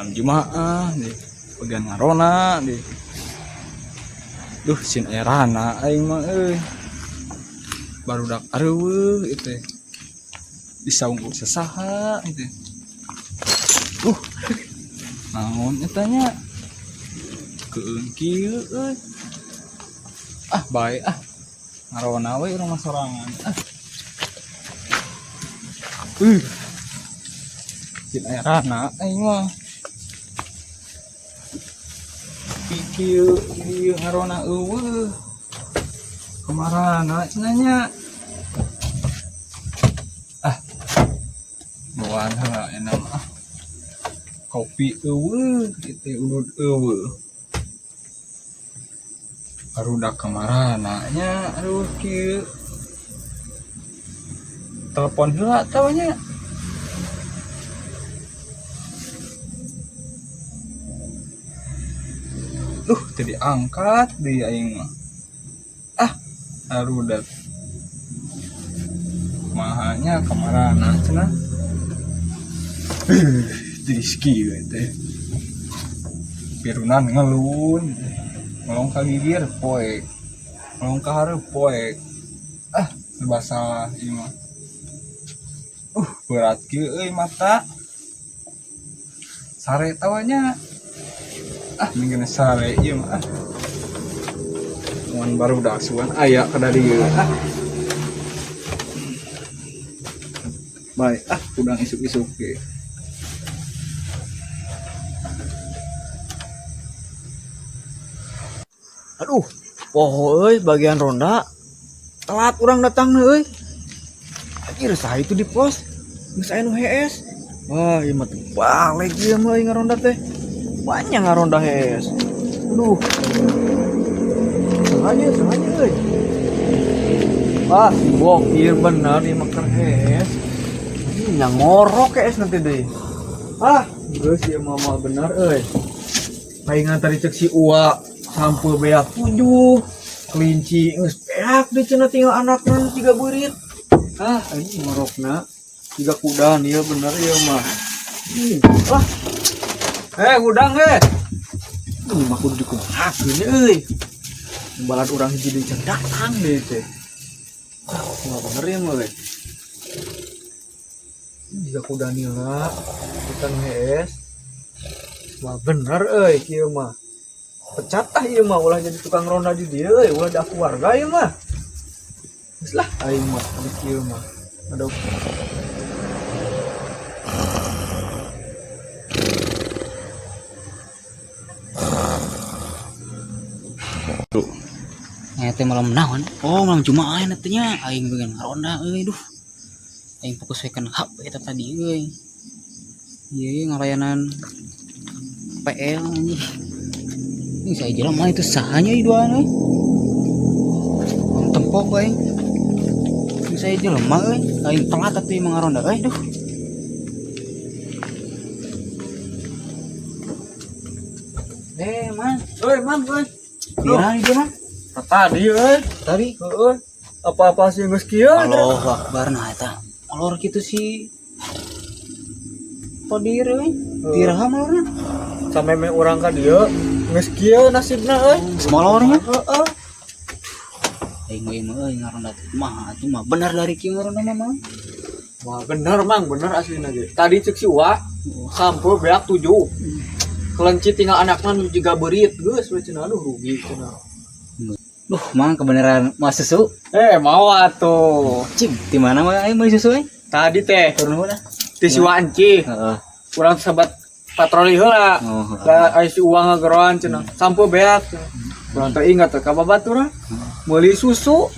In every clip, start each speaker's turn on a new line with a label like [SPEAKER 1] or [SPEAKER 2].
[SPEAKER 1] malam Jumaah di bagian ngarona di duh sin erana aing mah barudak areueuh itu disaungku sesaha itu naon eta nya keun kieu bae ngarona we urang sorangan sin erana aing mah kieu ngarona eueuh kemarana cenanya bawaan heula enak kopi eueuh kitu udud eueuh barudak kemarana nya aduh kieu telepon heula tah nya teu diangkat di aing mah arudat mahanya kemarana cenah diski teh pirunan ngelun ngelong ka gigir poek ngelong ka hareup poek serba salah ieu mah berat kieu euy mata sare tawanya minggu sare ieu mah mun barudak sugan aya kada dieu bae udang isuk-isuk ge
[SPEAKER 2] Aduh, poho euy bagian ronda. Telat urang datang euy. Anjir saha itu di pos. Geus aya nu hees. Wah, ieu mah teu balik ieu mah ngaronda teh. Banyak ngaronda hees. Aduh. Sengaja euy. Si bok ieu bener ieu mah keur hees. Ini yang ngorok hees nanti deui. Geus ieu mah bener euy. Paingan tadi cek si Uwa sampul beak 7 kelinci geus beak deui cenah tinggal anakna 3 beurit anjing marokna 3 kudan ieu bener ieu mah udang ini mah kudu dikumahakeun euy balad urang hiji deui cenah datang deui teh mah bener ieu mah we 3 kudan heula kita hees mah bener euy kieu mah pecat ieu mah ulah jadi tukang ronda di dieu euy ulah da keluarga ieu mah geus lah aing mah di kieu mah aduh
[SPEAKER 3] teh malam naon malam Jumaah nya teh nya aing bagian ronda euy aing fokus wekeun HP eta tadi euy ieu ngalayanan PL anjing ini saya jelema itu sahanya iduan euy tempok aing ini saya jelema euy aing telat tapi mangaronda euy duh man
[SPEAKER 2] Pirang ieu mah
[SPEAKER 1] tadi euy
[SPEAKER 2] tadi heueuh apa-apa sih geus kieu
[SPEAKER 3] Allahu Akbar nah eta molor kitu sih Podir euy tiraha molorna
[SPEAKER 2] sampai me urang ka dieu geus kieu nasibna euy
[SPEAKER 3] molornya
[SPEAKER 2] heeh
[SPEAKER 3] aing mah euy ngaronda mah atuh mah bener dari kieu ngaronda mah
[SPEAKER 2] wah bener mang bener aslinya ge tadi cek si Uwa sampul beak 7 kelenci tinggal anakna 3 beurit geus we cenah aduh rugi cenah
[SPEAKER 3] mang kebenaran mah susu
[SPEAKER 2] mau atuh
[SPEAKER 3] cing di mana mah aing meuli susu
[SPEAKER 2] tadi teh
[SPEAKER 3] turun mana
[SPEAKER 2] di si Wanci urang sahabat patroli heula da aya si Uwa ngageroan cenah sampul beak urang teh ingat teh ka babaturan meuli susu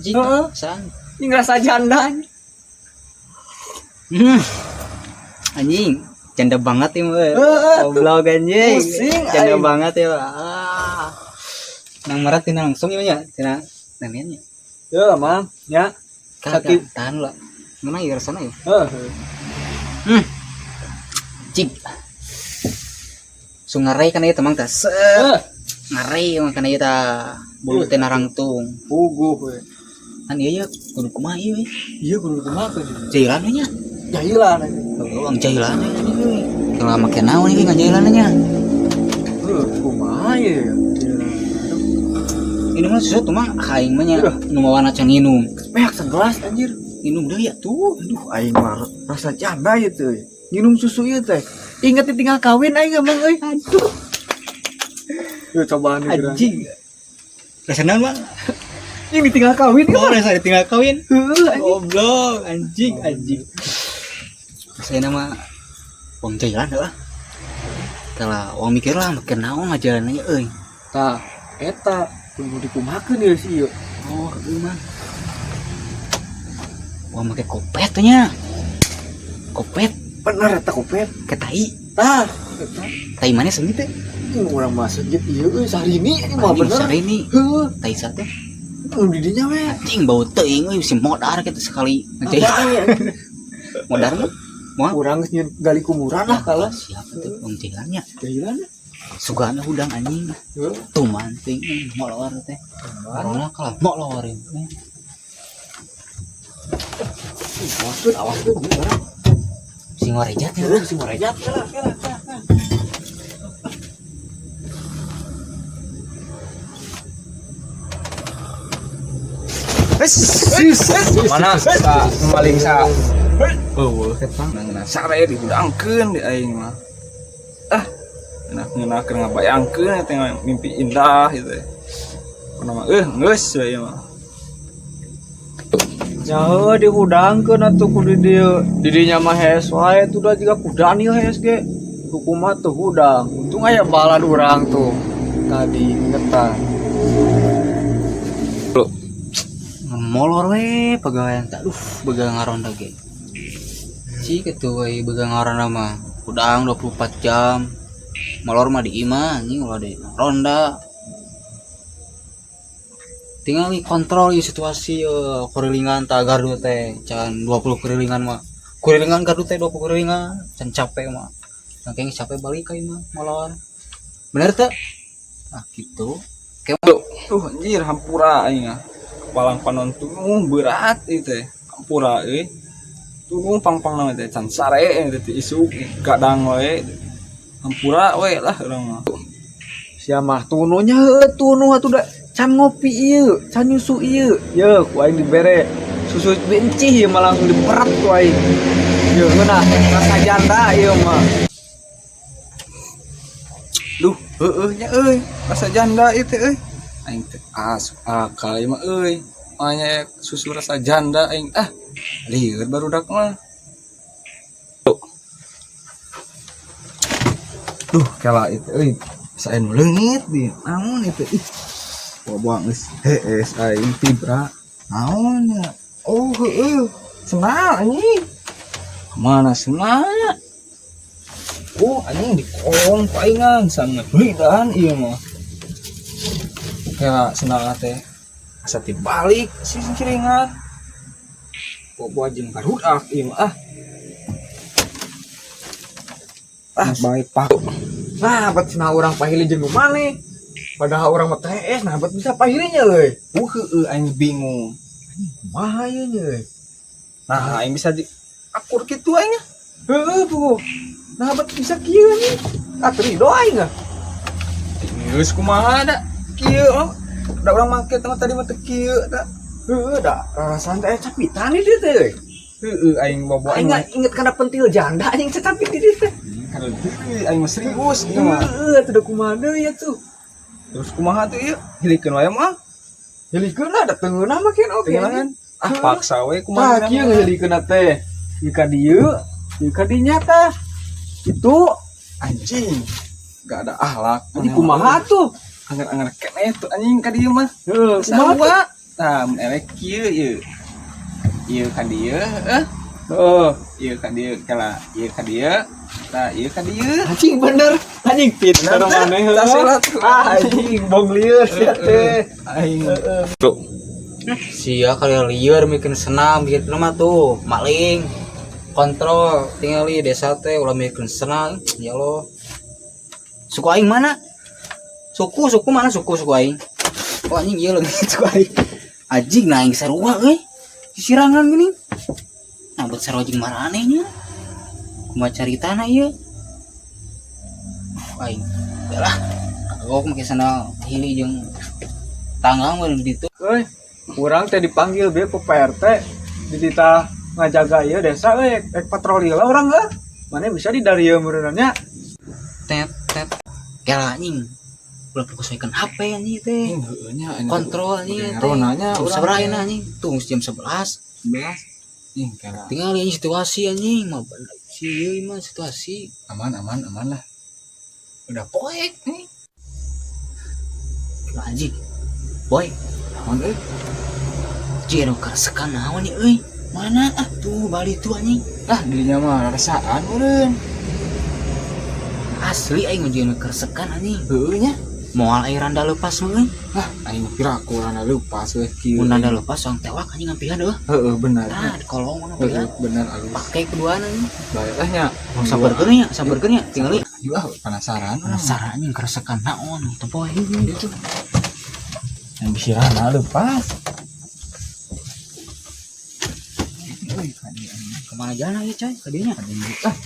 [SPEAKER 3] cing sang
[SPEAKER 2] ini ngerasa janda
[SPEAKER 3] anjing janda banget ya mah goblok anjing janda banget ya nang marat tina langsung ya tina neneknya
[SPEAKER 2] ya mang ya
[SPEAKER 3] sakit tahan lah mana ya rasana ya cing sungarai kan ieu teh mang teh ngarai mah kan ieu tah bulu teh narangtung
[SPEAKER 2] puguh we
[SPEAKER 3] kan ieu kudu kumaha ieu
[SPEAKER 2] iya kudu kumaha teh
[SPEAKER 3] jailan we nya
[SPEAKER 2] jahilan
[SPEAKER 3] orang jailan kalau makin naon ini ngajalannya.
[SPEAKER 2] Kumaha ya?
[SPEAKER 3] Ini mah sesuatu mah aing mah nya nu mawana can minum.
[SPEAKER 2] Peak segelas anjir.
[SPEAKER 3] Minum deui ya tuh.
[SPEAKER 2] Aduh aing mah rasa janda ieu teh. Minum susu ieu teh. Ingat tinggal kawin aing emang euy. Aduh. Yuk cobaan nih
[SPEAKER 3] Anjing. Rasa naon bang?
[SPEAKER 2] Ini tinggal kawin kan?
[SPEAKER 3] Oh rasa ditinggal kawin.
[SPEAKER 2] Heeh.
[SPEAKER 3] Goblok anjing. Saya nama wong jalan lah. Kalau wong mikir lah makin naon ngajalannya euy.
[SPEAKER 2] Tah eta kudu dikumakeun ieu sih ieu.
[SPEAKER 3] Oh, ieu mah. Wah make kopet teh nya. Kopet
[SPEAKER 2] Bener eta kopet.
[SPEAKER 3] ke tai.
[SPEAKER 2] Tah eta
[SPEAKER 3] Tai mana seumi teh?
[SPEAKER 2] ini urang masuk gitu ieu euy sarini ini mah bener.
[SPEAKER 3] Ini
[SPEAKER 2] Heeh.
[SPEAKER 3] tai sate.
[SPEAKER 2] Nu di dinya we.
[SPEAKER 3] Anjing bau teuing euy si modar kita sekali. Anjing. Modar mah. Moal
[SPEAKER 2] Urang geus nyieun gali kumuran lah kalah.
[SPEAKER 3] siapa tuh wong jalannya?
[SPEAKER 2] Jahilan.
[SPEAKER 3] Sugana hudang anjing.
[SPEAKER 2] Heeh.
[SPEAKER 3] Tuman ting molor teh. Karena kalah molor ini.
[SPEAKER 2] Awas tuh urang.
[SPEAKER 3] Sing warejat ya.
[SPEAKER 2] Si morejat lah.
[SPEAKER 1] Mana sa maling sa eueuh eta ngeuna sare dihudangkeun di aing mah. Ngeuna keur ngabayangkeun eta mimpi indah gitu. Pernah mah geus we mah.
[SPEAKER 2] Nyaho dihudangkeun atuh ku di dieu. Di dinya mah hees wae tuh da jiga kudan ieu hees ge. Kumaha teu hudang. Untung aya balad urang tuh. Tadi ingetan.
[SPEAKER 3] Molor we pegawaian tak begang ngaronda ge. Si kitu we begang ngaronda mah udang 24 jam. Molor mah di imah anjing ulah di ronda. Tinggal kontrol ieu situasi kurilingan tah gardu teh can 20 kurilingan mah. Kurilingan gardu teh 20 kurilingan can capek mah. Saking capek balik ka imah molor. Bener teh? Ah gitu.
[SPEAKER 1] Anjir hampura aing ah. Palang panon tunggung berat itu teh hampura tunggung pang-pang nama teh can sare teh isuk gadang we hampura we lah urang mah
[SPEAKER 2] Sia mah tununya heueuh tunu atuh da can ngopi ieu, can nyusu ieu. Yeuh ku aing dibere susu benci ieu mah langsung diperat ku aing. Yeuh geuna rasa janda ieu mah.
[SPEAKER 1] duh heueuh nya euy rasa janda ieu teh euy aing teh akal ieu mah euy anya susu rasa janda aing lieur barudak mah duh kala itu euy saen leungit di naon itu buang geus hees aing tibra naon nya oh heueuh senal anjing mana senal anjing di kolong paingan sangat belidan ieu mah ya senal teh asa balik si ciringan bobo jeung karudak ieu mah baik pak
[SPEAKER 2] Nah, bet cenah urang pahili jeung nu maneh. Padahal urang mah TS, nah bet bisa pahilinya euy.
[SPEAKER 1] heueuh aing bingung
[SPEAKER 2] Kumaha ieu nya euy?
[SPEAKER 1] nah aing bisa akur kitu aing
[SPEAKER 2] Heueuh tuh. Nah bet bisa kieu nih. Terido aing ah.
[SPEAKER 1] geus kumaha da kieu da urang make tadi mah teu kieu da
[SPEAKER 2] Heueuh da rarasan teh capitan ieu teh euy.
[SPEAKER 1] heueuh aing bobo
[SPEAKER 2] Aing inget kana pentil janda anjing capit di dieu teh.
[SPEAKER 1] kana aing mah serius ieu mah
[SPEAKER 2] Heueuh teu da kumaha deui atuh.
[SPEAKER 1] terus kumaha tuh ieu hilikeun wae mah
[SPEAKER 2] Hilikeun da teungeunah mah kan oke.
[SPEAKER 1] Tengeunah paksa we
[SPEAKER 2] Tah
[SPEAKER 1] kumaha
[SPEAKER 2] kieu ngehilikeun teh. Ieu ka dieu, ieu ka dinya tah. Itu
[SPEAKER 1] anjing gak ada akhlak
[SPEAKER 2] anjing kumaha tuh?
[SPEAKER 1] anger-anger keneh tuh anjing ka dieu mah
[SPEAKER 2] Heueuh kumaha?
[SPEAKER 1] kumaha tah mun elek kieu ieu ka dieu
[SPEAKER 2] Heeh.
[SPEAKER 1] ieu ka dieu kala ieu ka dieu tah ieu ka dieu
[SPEAKER 2] Anjing bener, anjing pinter
[SPEAKER 1] Bener,
[SPEAKER 2] maneh
[SPEAKER 1] tah silat.
[SPEAKER 2] anjing bong lieur sia teh.
[SPEAKER 1] aing
[SPEAKER 3] Sia kali lieur bikin senam bikin mah tuh maling kontrol tinggal di desa teh ulah bikin senam ya Allah suku aing mana suku mana suku aing oh anjing ieu lagi suku aing anjing nah aing sarua euy sirangan gini nah buat sarua jeung maranehnya kumaha caritana ieu aing. Yalah. Kagok make sana hili jeung tanggang meureun ditu.
[SPEAKER 2] Euy, urang teh dipanggil be ku PRT dititah ngajaga ieu desa euy, ek patroli lah urang heuh. Mane bisa di dari ieu meureunna nya.
[SPEAKER 3] Tet tet. Kela anjing. Ulah fokuskeun HP anjing teh.
[SPEAKER 1] Heueuh nya
[SPEAKER 3] Kontrol anjing teh.
[SPEAKER 1] ronanya
[SPEAKER 3] Sabaraha anjing? Tuh jam 11.
[SPEAKER 1] 11 ih kala
[SPEAKER 3] Tinggal anjing situasi anjing mah si ieu mah situasi.
[SPEAKER 1] aman lah udah poek nih
[SPEAKER 3] Lah anjing. Boy,
[SPEAKER 1] naon euy
[SPEAKER 3] jero karsekan naon nih euy? Mana ah tuh bali tuh anjing.
[SPEAKER 1] lah dirinya mah rasaan meureun
[SPEAKER 3] Asli aing mah jero karsekan anjing.
[SPEAKER 1] heueuh nya
[SPEAKER 3] Moal air randa leupas mah euy.
[SPEAKER 1] ah aing kira kurang lupa we kieu
[SPEAKER 3] Mun randa leupas sang tewak anjing ngampihan eueuh.
[SPEAKER 1] heueuh bener
[SPEAKER 3] Tah di kolong mana pihan.
[SPEAKER 1] bener alus
[SPEAKER 3] Pake keduaan anjing.
[SPEAKER 1] bae lah nya
[SPEAKER 3] Sabarkeun nya tinggal ieu.
[SPEAKER 1] juga penasaran
[SPEAKER 3] Penasaran anjing karsekan naon tempo aing gitu.
[SPEAKER 1] yang bisirana lepas
[SPEAKER 3] Kemana jalan ya coy? Kadinya.
[SPEAKER 1] ah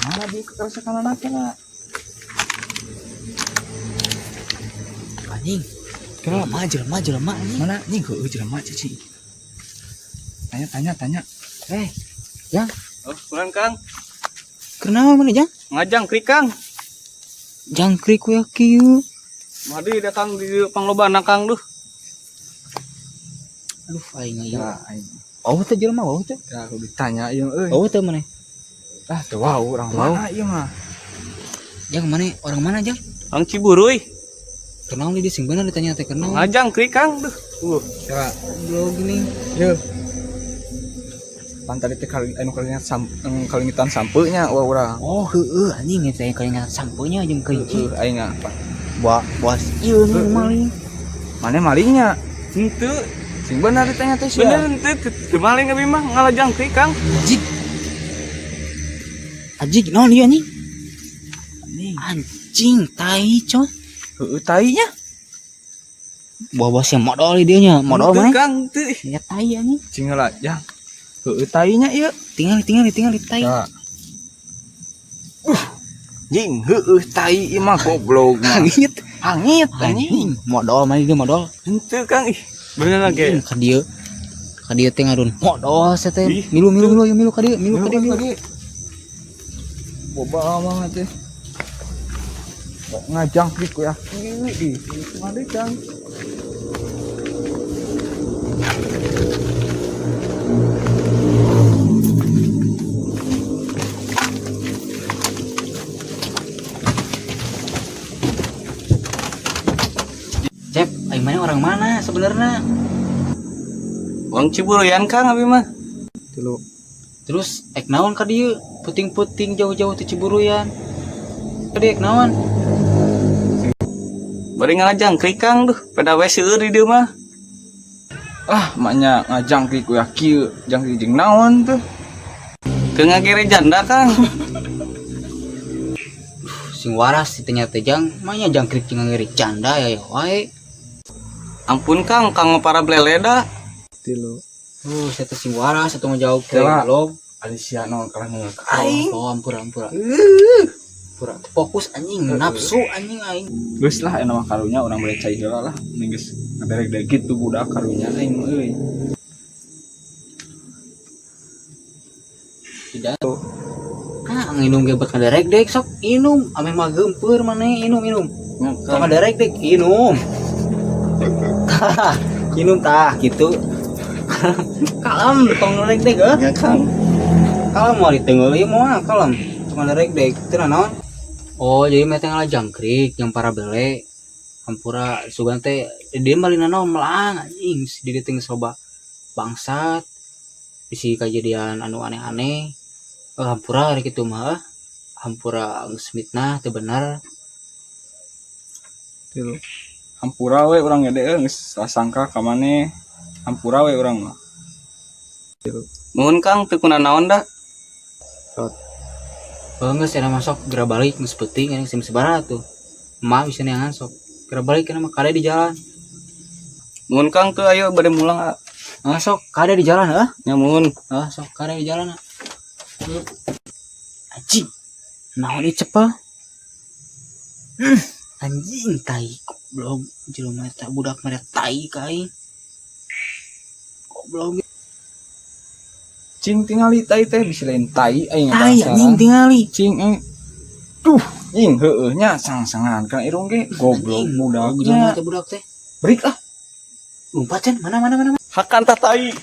[SPEAKER 1] mana di kerasakan anaknya
[SPEAKER 3] Anjing. Jelema anjing.
[SPEAKER 1] mana nih gue jelema cici tanya
[SPEAKER 3] Yang
[SPEAKER 2] Oh, kurang Kang.
[SPEAKER 3] kenapa mana jang?
[SPEAKER 2] Ngajang krik Kang.
[SPEAKER 3] Jangkrik we kieu.
[SPEAKER 2] Madi da Kang di panglobana Kang duh.
[SPEAKER 3] Aduh aing aya.
[SPEAKER 1] ya aing
[SPEAKER 3] Oh teh jelema wau teh.
[SPEAKER 1] ya aku ditanya ieu euy
[SPEAKER 3] Oh teh mana?
[SPEAKER 1] ah teu wau urang mana ieu mah
[SPEAKER 3] Jang mana? Orang mana jang?
[SPEAKER 2] Kang Ciburuy.
[SPEAKER 3] Kenal di sing bener ditanya teh kenal.
[SPEAKER 2] Ngajang krik Kang duh.
[SPEAKER 1] ya
[SPEAKER 3] Blog gini.
[SPEAKER 1] Yo. Pan tadi teh kalingitan sampeunya wah urang.
[SPEAKER 3] Oh heueuh anjing teh kalingan sampeunya jeung kelinci.
[SPEAKER 1] Aing apa?
[SPEAKER 3] Bos ieu nih maling.
[SPEAKER 1] Mana malingnya?
[SPEAKER 2] Henteu.
[SPEAKER 1] Sing bener ditanya teh sia.
[SPEAKER 2] Bener henteu teu maling abi mah ngalajang krik Kang.
[SPEAKER 3] Ajik naon ieu anjing? Anjing tai coy.
[SPEAKER 1] Heueuh tainya.
[SPEAKER 3] Bos yang modal dia nya, modal
[SPEAKER 2] Henteu,
[SPEAKER 3] mana?
[SPEAKER 2] Kang teu.
[SPEAKER 3] Ya tai anjing.
[SPEAKER 1] Cing ngalajang. Heueuh tainya ieu.
[SPEAKER 3] Tinggal di tai.
[SPEAKER 1] Ya. Jing heueuh tai ieu mah goblok mah.
[SPEAKER 3] Hangit.
[SPEAKER 1] Hangit anjing.
[SPEAKER 3] Anjing, modal mana dia modal.
[SPEAKER 2] Henteu Kang ih. Bener lagi.
[SPEAKER 3] Ka dieu. Ka dieu teh ngadun modal saya teh.
[SPEAKER 2] Ih,
[SPEAKER 3] Milu ka dieu, milu ka dieu.
[SPEAKER 1] Boba mah teh. Ngajang klik ya. Ini ih. Ngajang.
[SPEAKER 3] Cep, aing mana orang mana sebenarnya?
[SPEAKER 2] Wong Ciburuyan Kang abi mah.
[SPEAKER 1] Tilu.
[SPEAKER 3] Terus ek naon ka dieu? Puting-puting jauh-jauh teh Ciburuyan. Ka dieu ek naon?
[SPEAKER 2] Bari ngalajang krik Kang duh. Pada we seueur di dieu mah.
[SPEAKER 1] Ah, maknya ngajang klik ya kieu, jang jeung naon tuh.
[SPEAKER 2] Teu ngagere janda Kang.
[SPEAKER 3] Sing waras ditanya teh jang, manya jangkrik jeung ngeri canda ya wae.
[SPEAKER 2] Ampun Kang, Kang mah para bleleda.
[SPEAKER 1] Tilu.
[SPEAKER 3] Saya teh sing waras atau ngejawab teh
[SPEAKER 1] Kela.
[SPEAKER 3] belum.
[SPEAKER 1] Alicia non karena
[SPEAKER 3] Aing. Oh, ampura. Pura fokus anjing, nafsu anjing aing.
[SPEAKER 1] geus lah anu mah karunya urang bade cai heula lah ning geus ngaderek gitu budak karunya aing euy.
[SPEAKER 3] Tidak. Nginum ge buat ngaderek dek sok inum, ame mah geumpeur maneh inum. Sok ngaderek dek inum. Inum tah gitu. Kalem tong ngaderek dek heuh.
[SPEAKER 1] Ya Kang.
[SPEAKER 3] Kalem mau ditengeul ieu moal kalem. Sok ngaderek dek teu naon. Oh, jadi mah teh jangkrik yang para bele. Hampura sugan teh dia malina naon melang anjing di dieu teh soba bangsat. Bisi kejadian anu aneh-aneh. Hampura hari kitu mah. Hampura geus mitnah teu bener.
[SPEAKER 1] Tilu. Hampura we urang gede geus sangka ka maneh. Hampura we urang mah.
[SPEAKER 2] Nuhun Kang, teu kuna naon da.
[SPEAKER 3] Geus cenah masuk geura balik geus peuting anjing sim sabaraha tuh. Emak bisa neangan sok. Geura balik kana mah kade di jalan.
[SPEAKER 2] Nuhun Kang teu ayo bade mulang.
[SPEAKER 3] Sok kada di jalan
[SPEAKER 1] Nyamun.
[SPEAKER 3] sok kada di jalan anjing naon ieu cepel anjing tai goblok jelema eta budak mere tai ka aing goblok
[SPEAKER 1] Cing tingali tai teh bisa lain tai aing
[SPEAKER 3] tai anjing tingali
[SPEAKER 1] Cing duh cing heueuh nya sang-sangan kan irung ge goblok
[SPEAKER 3] jelema
[SPEAKER 1] budaknya.
[SPEAKER 3] teh budak teh
[SPEAKER 1] Break lah.
[SPEAKER 3] lompat can mana
[SPEAKER 1] Hakan tah tai.